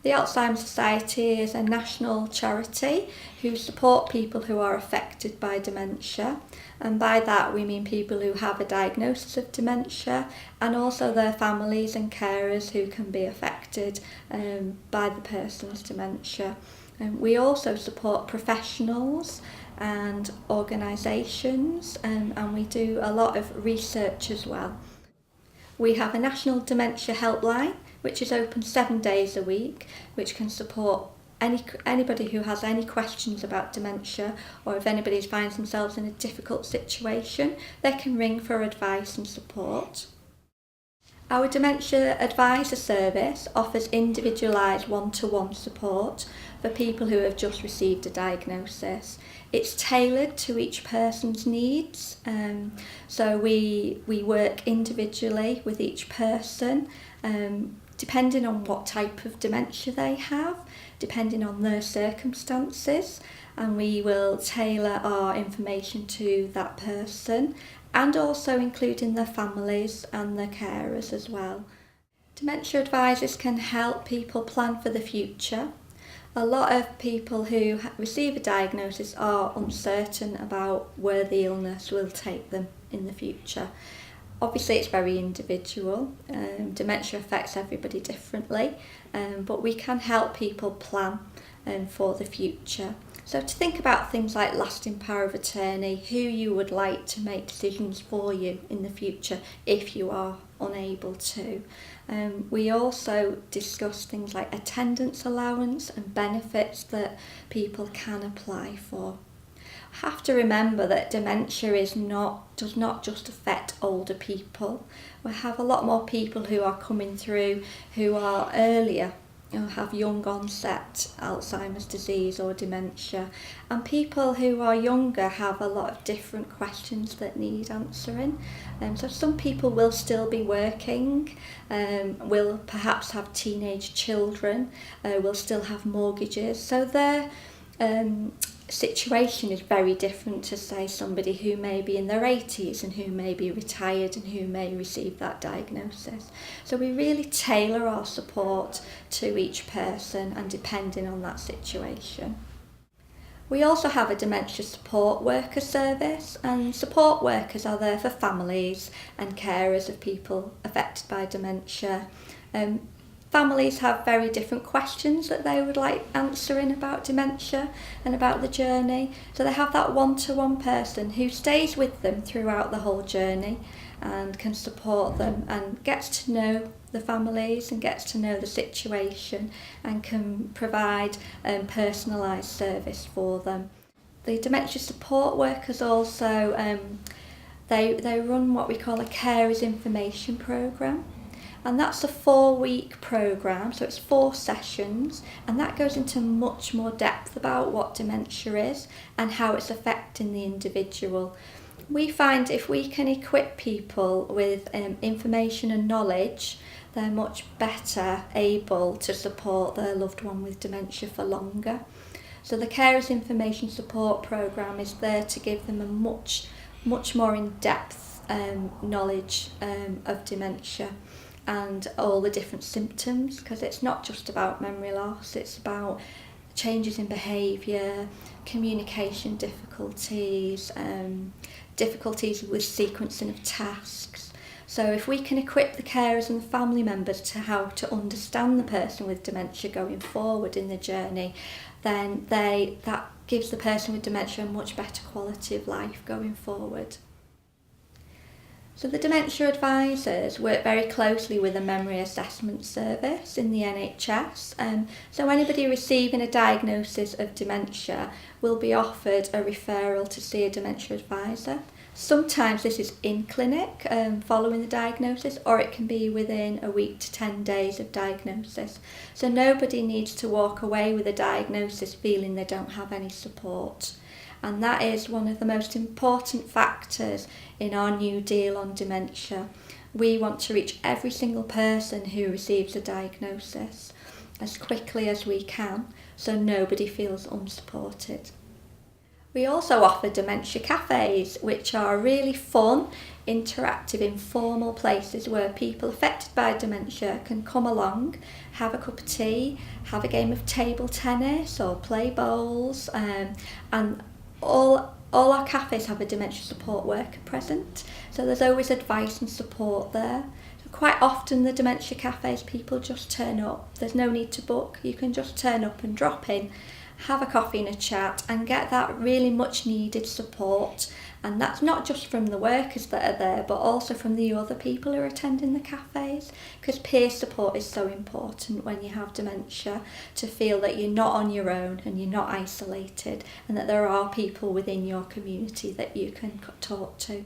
The Alzheimer's Society is a national charity who support people who are affected by dementia, and by that we mean people who have a diagnosis of dementia and also their families and carers who can be affected by the person's dementia. We also support professionals and organisations, and we do a lot of research as well. We have a national dementia helpline which is open 7 days a week, which can support anybody who has any questions about dementia, or if anybody finds themselves in a difficult situation, they can ring for advice and support. Our Dementia Advisor service offers individualised one-to-one support for people who have just received a diagnosis. It's tailored to each person's needs, so we work individually with each person, depending on what type of dementia they have, depending on their circumstances, and we will tailor our information to that person, and also including their families and their carers as well. Dementia advisors can help people plan for the future. A lot of people who receive a diagnosis are uncertain about where the illness will take them in the future. Obviously it's very individual, dementia affects everybody differently, but we can help people plan for the future. So to think about things like lasting power of attorney, who you would like to make decisions for you in the future if you are unable to. We also discuss things like attendance allowance and benefits that people can apply for. Have to remember that dementia does not just affect older people. We have a lot more people who are coming through who are earlier, who have young onset Alzheimer's disease or dementia, and people who are younger have a lot of different questions that need answering. So some people will still be working, will perhaps have teenage children, will still have mortgages, so their situation is very different to, say, somebody who may be in their 80s and who may be retired and who may receive that diagnosis. So we really tailor our support to each person and depending on that situation. We also have a dementia support worker service, and support workers are there for families and carers of people affected by dementia. Families have very different questions that they would like answering about dementia and about the journey. So they have that one-to-one person who stays with them throughout the whole journey and can support them and gets to know the families and gets to know the situation and can provide personalised service for them. The dementia support workers also, they run what we call a carers information programme. And that's a 4-week programme, so it's 4 sessions, and that goes into much more depth about what dementia is and how it's affecting the individual. We find if we can equip people with information and knowledge, they're much better able to support their loved one with dementia for longer. So the Carers Information Support Programme is there to give them a much more in-depth knowledge of dementia and all the different symptoms, because it's not just about memory loss, it's about changes in behaviour, communication difficulties, difficulties with sequencing of tasks. So if we can equip the carers and the family members to how to understand the person with dementia going forward in the journey, then that gives the person with dementia a much better quality of life going forward. So the dementia advisors work very closely with a memory assessment service in the NHS. So anybody receiving a diagnosis of dementia will be offered a referral to see a dementia advisor. Sometimes this is in clinic following the diagnosis, or it can be within a week to 10 days of diagnosis. So nobody needs to walk away with a diagnosis feeling they don't have any support. And that is one of the most important factors in our new deal on dementia. We want to reach every single person who receives a diagnosis as quickly as we can, so nobody feels unsupported. We also offer dementia cafes, which are really fun, interactive, informal places where people affected by dementia can come along, have a cup of tea, have a game of table tennis or play bowls, and all our cafes have a dementia support worker present, so there's always advice and support there. So quite often the dementia cafes, people just turn up. There's no need to book. You can just turn up and drop in, have a coffee and a chat, and get that really much needed support. And that's not just from the workers that are there, but also from the other people who are attending the cafes, because peer support is so important when you have dementia, to feel that you're not on your own and you're not isolated, and that there are people within your community that you can talk to.